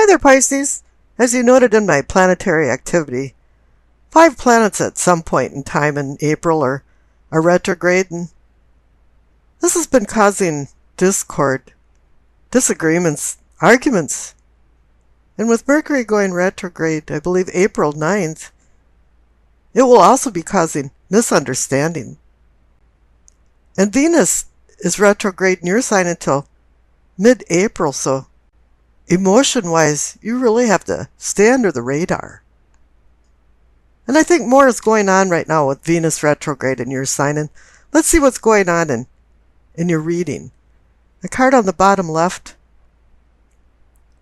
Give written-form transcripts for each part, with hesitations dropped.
Hi there, Pisces. As you noted in my planetary activity, 5 planets at some point in time in April are retrograde, and this has been causing discord, disagreements, arguments. And with Mercury going retrograde, I believe April 9th, it will also be causing misunderstanding. And Venus is retrograde in your sign until mid-April, so emotion-wise, you really have to stay under the radar. And I think more is going on right now with Venus retrograde in your sign. And let's see what's going on in your reading. The card on the bottom left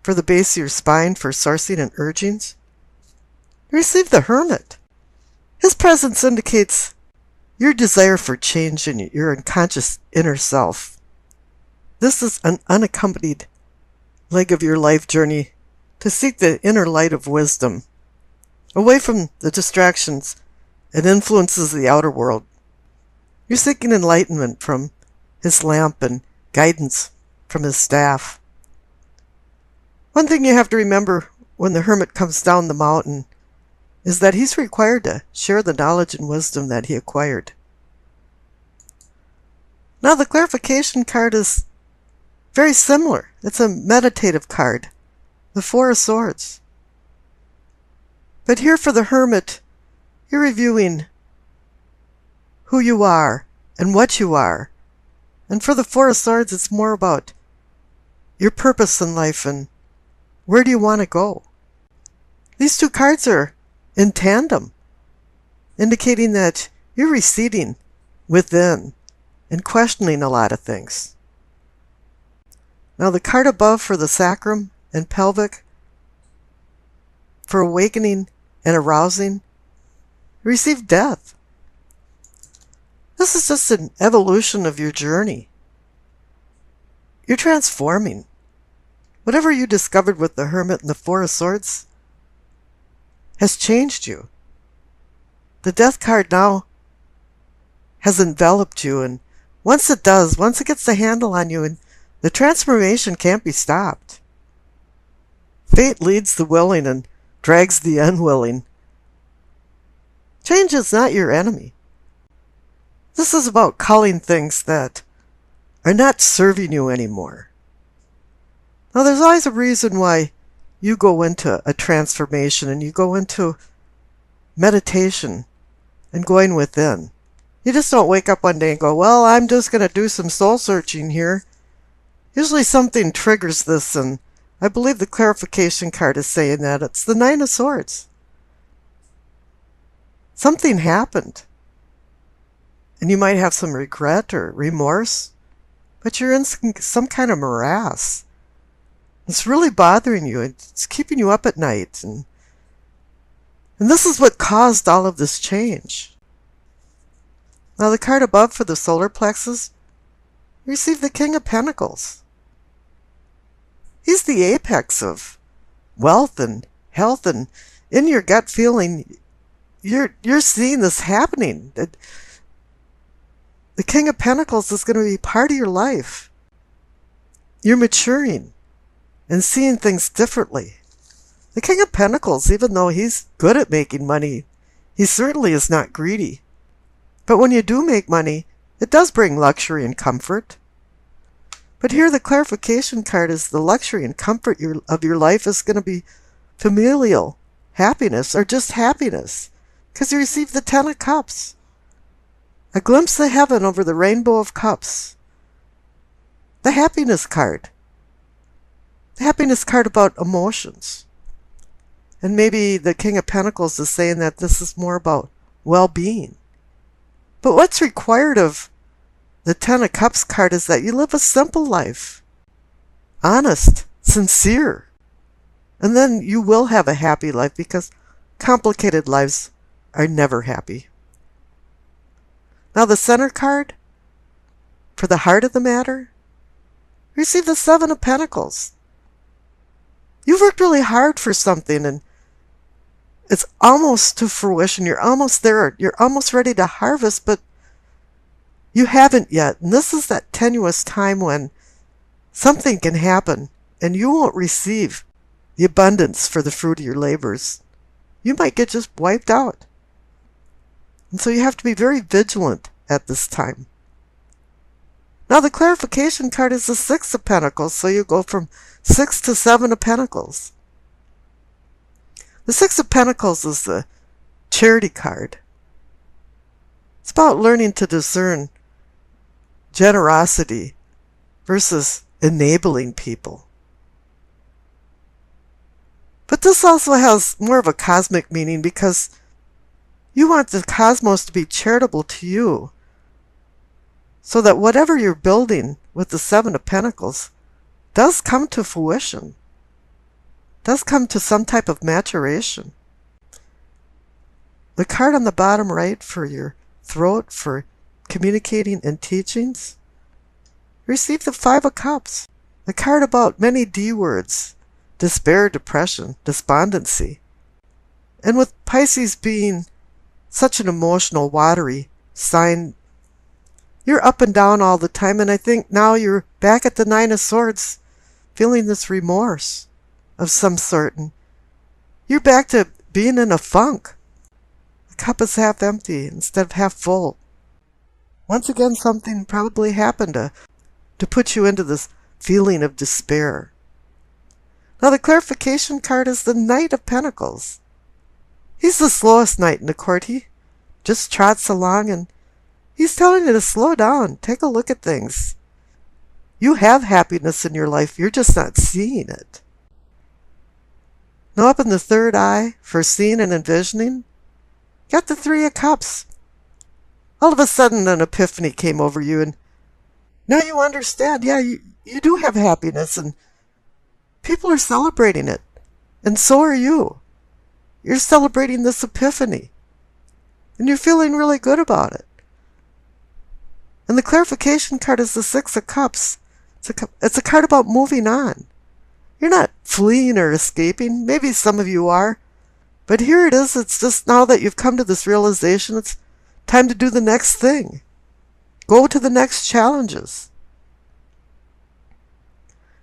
for the base of your spine for sourcing and urgings. You receive the Hermit. His presence indicates your desire for change in your unconscious inner self. This is an unaccompanied leg of your life journey to seek the inner light of wisdom, away from the distractions and influences of the outer world. You're seeking enlightenment from his lamp and guidance from his staff. One thing you have to remember when the Hermit comes down the mountain is that he's required to share the knowledge and wisdom that he acquired. Now the clarification card is very similar. It's a meditative card, the Four of Swords. But here for the Hermit, you're reviewing who you are and what you are. And for the Four of Swords, it's more about your purpose in life and where do you want to go. These two cards are in tandem, indicating that you're receding within and questioning a lot of things. Now the card above for the sacrum and pelvic, for awakening and arousing, receive death. This is just an evolution of your journey. You're transforming. Whatever you discovered with the Hermit and the Four of Swords has changed you. The Death card now has enveloped you, and once it does, once it gets the handle on you, and the transformation can't be stopped. Fate leads the willing and drags the unwilling. Change is not your enemy. This is about culling things that are not serving you anymore. Now, there's always a reason why you go into a transformation and you go into meditation and going within. You just don't wake up one day and go, well, I'm just going to do some soul searching here. Usually something triggers this, and I believe the clarification card is saying that. It's the Nine of Swords. Something happened. And you might have some regret or remorse, but you're in some kind of morass. It's really bothering you. It's keeping you up at night. And this is what caused all of this change. Now the card above for the solar plexus, you receive the King of Pentacles. He's the apex of wealth and health, and in your gut feeling, you're seeing this happening. The King of Pentacles is going to be part of your life. You're maturing and seeing things differently. The King of Pentacles, even though he's good at making money, he certainly is not greedy. But when you do make money, it does bring luxury and comfort. But here the clarification card is the luxury and comfort of your life is going to be familial happiness or just happiness, because you receive the Ten of Cups. A glimpse of heaven over the rainbow of cups. The happiness card. The happiness card about emotions. And maybe the King of Pentacles is saying that this is more about well-being. But what's required of the Ten of Cups card is that you live a simple life. Honest, sincere. And then you will have a happy life, because complicated lives are never happy. Now the center card, for the heart of the matter, receive the Seven of Pentacles. You've worked really hard for something, and it's almost to fruition. You're almost there. You're almost ready to harvest, but you haven't yet. And this is that tenuous time when something can happen, and you won't receive the abundance for the fruit of your labors, you might get just wiped out. And so you have to be very vigilant at this time. Now the clarification card is the Six of Pentacles, so you go from 6 to 7 of Pentacles. The Six of Pentacles is the charity card. It's about learning to discern generosity versus enabling people. But this also has more of a cosmic meaning because you want the cosmos to be charitable to you, so that whatever you're building with the Seven of Pentacles does come to fruition, does come to some type of maturation. The card on the bottom right for your throat, for communicating and teachings, receive the Five of Cups, the card about many D words: despair, depression, despondency. And with Pisces being such an emotional, watery sign, you're up and down all the time, and I think now you're back at the Nine of Swords, feeling this remorse of some sort, and you're back to being in a funk. The cup is half empty instead of half full. Once again, something probably happened to put you into this feeling of despair. Now the clarification card is the Knight of Pentacles. He's the slowest knight in the court. He just trots along and he's telling you to slow down, take a look at things. You have happiness in your life, you're just not seeing it. Now up in the third eye, for seeing and envisioning, got the Three of Cups. All of a sudden an epiphany came over you, and now you understand, yeah, you do have happiness, and people are celebrating it. And so are you. You're celebrating this epiphany. And you're feeling really good about it. And the clarification card is the Six of Cups. It's a card about moving on. You're not fleeing or escaping. Maybe some of you are. But here it is. It's just now that you've come to this realization, it's time to do the next thing. Go to the next challenges.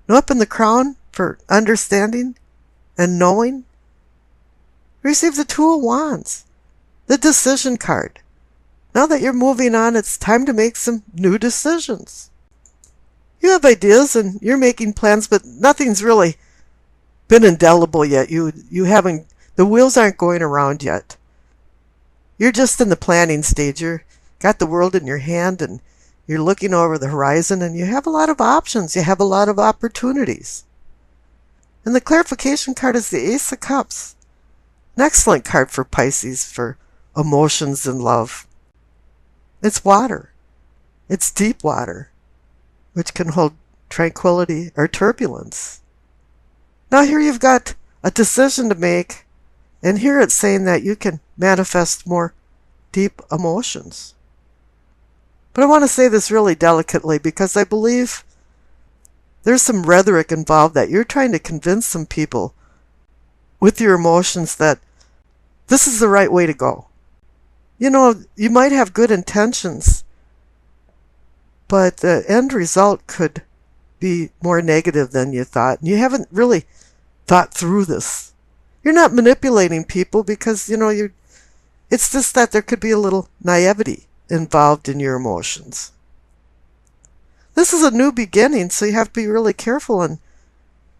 Now up in the crown for understanding and knowing, receive the Two of Wands, the decision card. Now that you're moving on, it's time to make some new decisions. You have ideas and you're making plans, but nothing's really been indelible yet. You haven't, the wheels aren't going around yet. You're just in the planning stage. You're got the world in your hand and you're looking over the horizon, and you have a lot of options. You have a lot of opportunities. And the clarification card is the Ace of Cups. An excellent card for Pisces for emotions and love. It's water. It's deep water, which can hold tranquility or turbulence. Now here you've got a decision to make, and here it's saying that you can manifest more deep emotions. But I want to say this really delicately because I believe there's some rhetoric involved that you're trying to convince some people with your emotions that this is the right way to go. You know, you might have good intentions, but the end result could be more negative than you thought. And you haven't really thought through this. You're not manipulating people because, you know, it's just that there could be a little naivety involved in your emotions. This is a new beginning, so you have to be really careful. And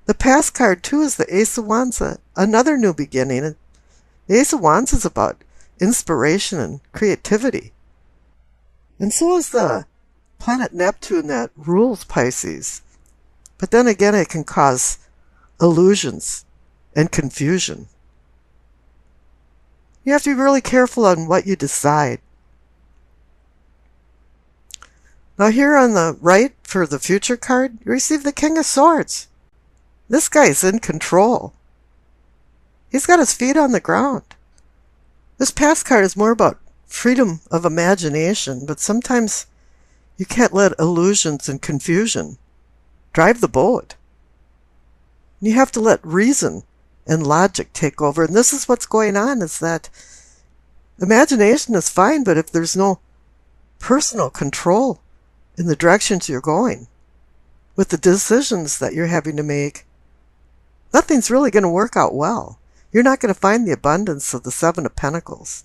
the past card, too, is the Ace of Wands, another new beginning. And the Ace of Wands is about inspiration and creativity. And so is the planet Neptune that rules Pisces. But then again, it can cause illusions and confusion. You have to be really careful on what you decide. Now here on the right, for the future card, you receive the King of Swords. This guy's in control. He's got his feet on the ground. This past card is more about freedom of imagination, but sometimes you can't let illusions and confusion drive the boat. You have to let reason and logic take over. And this is what's going on, is that imagination is fine, but if there's no personal control in the directions you're going, with the decisions that you're having to make, nothing's really going to work out well. You're not going to find the abundance of the Seven of Pentacles.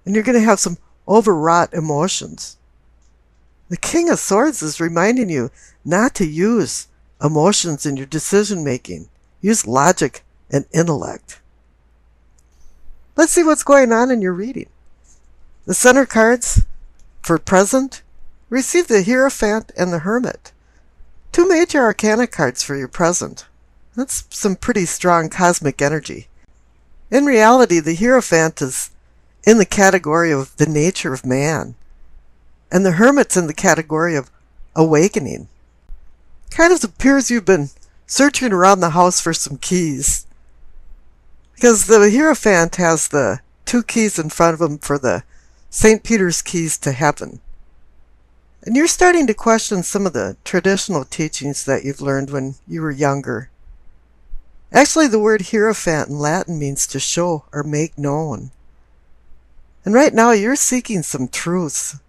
And you're going to have some overwrought emotions. The King of Swords is reminding you not to use emotions in your decision making. Use logic and intellect. Let's see what's going on in your reading. The center cards for present receive the Hierophant and the Hermit. Two major arcana cards for your present. That's some pretty strong cosmic energy. In reality, the Hierophant is in the category of the nature of man, and the Hermit's in the category of awakening. Kind of appears you've been searching around the house for some keys, because the Hierophant has the two keys in front of him for the St. Peter's keys to heaven. And you're starting to question some of the traditional teachings that you've learned when you were younger. Actually, the word Hierophant in Latin means to show or make known. And right now you're seeking some truths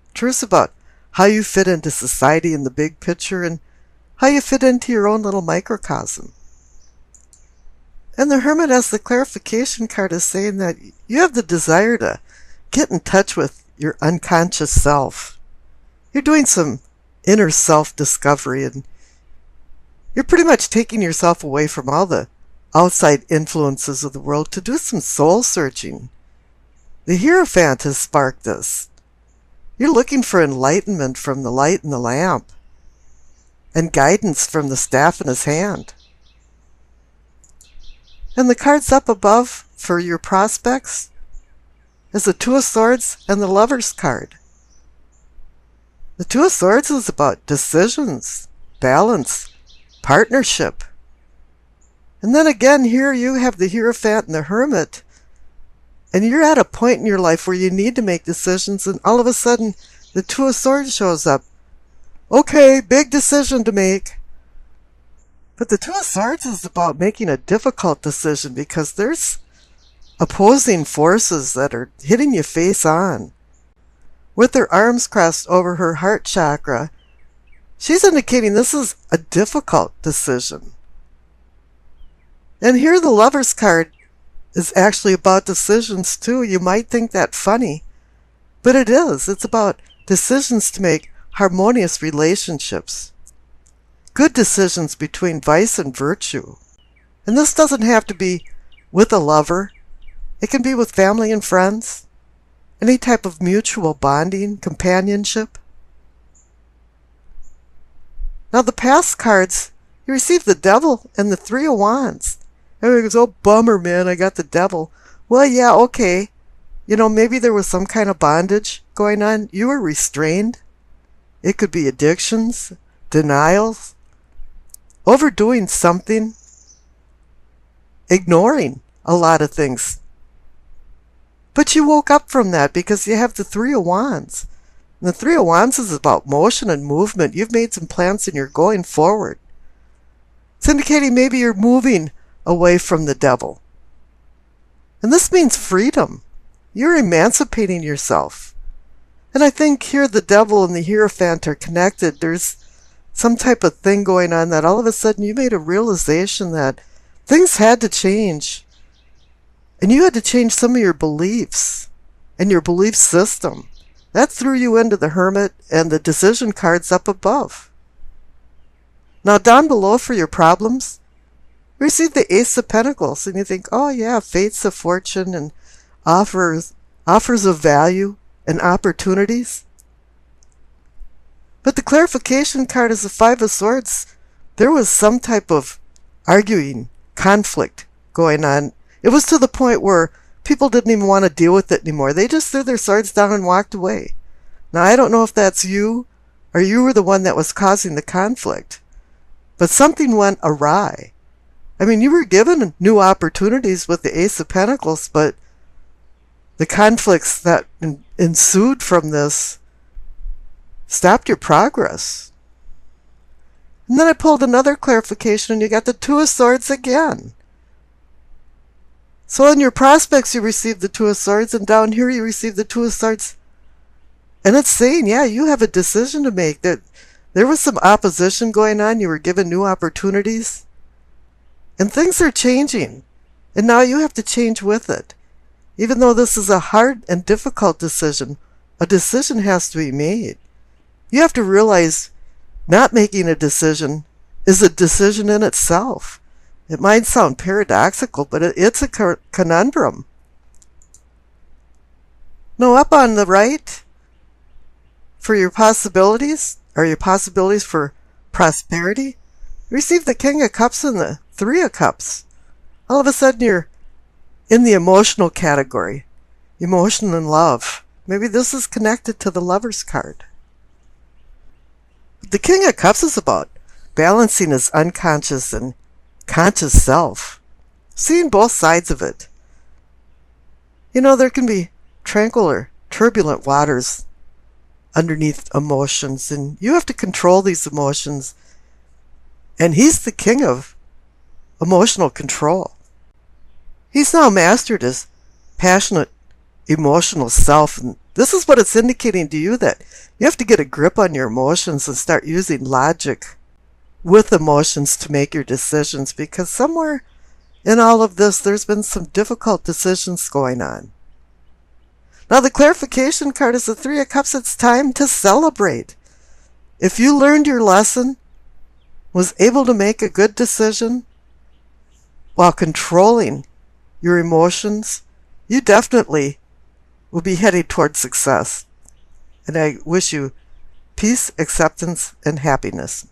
about how you fit into society in the big picture and how you fit into your own little microcosm. And the Hermit, as the clarification card, is saying that you have the desire to get in touch with your unconscious self. You're doing some inner self-discovery, and you're pretty much taking yourself away from all the outside influences of the world to do some soul searching. The Hierophant has sparked this. You're looking for enlightenment from the light in the lamp and guidance from the staff in his hand. And the cards up above for your prospects is the Two of Swords and the Lover's card. The Two of Swords is about decisions, balance, partnership. And then again, here you have the Hierophant and the Hermit, and you're at a point in your life where you need to make decisions, and all of a sudden, the Two of Swords shows up. Okay, big decision to make. But the Two of Swords is about making a difficult decision because there's opposing forces that are hitting you face on. With her arms crossed over her heart chakra, she's indicating this is a difficult decision. And here the Lover's card is actually about decisions too. You might think that funny, but it is. It's about decisions to make harmonious relationships. Good decisions between vice and virtue. And this doesn't have to be with a lover. It can be with family and friends. Any type of mutual bonding, companionship. Now the past cards, you receive the Devil and the Three of Wands. Everybody goes, oh bummer man, I got the Devil. Well yeah, okay. You know, maybe there was some kind of bondage going on. You were restrained. It could be addictions, denials, overdoing something, ignoring a lot of things. But you woke up from that because you have the Three of Wands. And the Three of Wands is about motion and movement. You've made some plans and you're going forward. It's indicating maybe you're moving away from the Devil. And this means freedom. You're emancipating yourself. And I think here the Devil and the Hierophant are connected. There's some type of thing going on that all of a sudden you made a realization that things had to change. And you had to change some of your beliefs and your belief system. That threw you into the Hermit and the decision cards up above. Now down below for your problems, receive the Ace of Pentacles. And you think, oh yeah, fates of fortune and offers of value and opportunities. But the clarification card is the Five of Swords. There was some type of arguing, conflict going on. It was to the point where people didn't even want to deal with it anymore. They just threw their swords down and walked away. Now, I don't know if that's you or you were the one that was causing the conflict, but something went awry. I mean, you were given new opportunities with the Ace of Pentacles, but the conflicts that ensued from this stopped your progress. And then I pulled another clarification and you got the Two of Swords again. So in your prospects, you receive the Two of Swords, and down here you receive the Two of Swords. And it's saying, yeah, you have a decision to make. That there was some opposition going on. You were given new opportunities. And things are changing. And now you have to change with it. Even though this is a hard and difficult decision, a decision has to be made. You have to realize not making a decision is a decision in itself. It might sound paradoxical, but it's a conundrum. Now, up on the right, for your possibilities, are your possibilities for prosperity, receive the King of Cups and the Three of Cups. All of a sudden, you're in the emotional category, emotion and love. Maybe this is connected to the Lover's card. The King of Cups is about balancing his unconscious and conscious self, seeing both sides of it. You know, there can be tranquil or turbulent waters underneath emotions, and you have to control these emotions. And he's the king of emotional control. He's now mastered his passionate emotional self, and this is what it's indicating to you, that you have to get a grip on your emotions and start using logic with emotions to make your decisions, because somewhere in all of this there's been some difficult decisions going on. Now the clarification card is the Three of Cups. It's time to celebrate. If you learned your lesson, was able to make a good decision while controlling your emotions, you definitely will be heading towards success. And I wish you peace, acceptance, and happiness.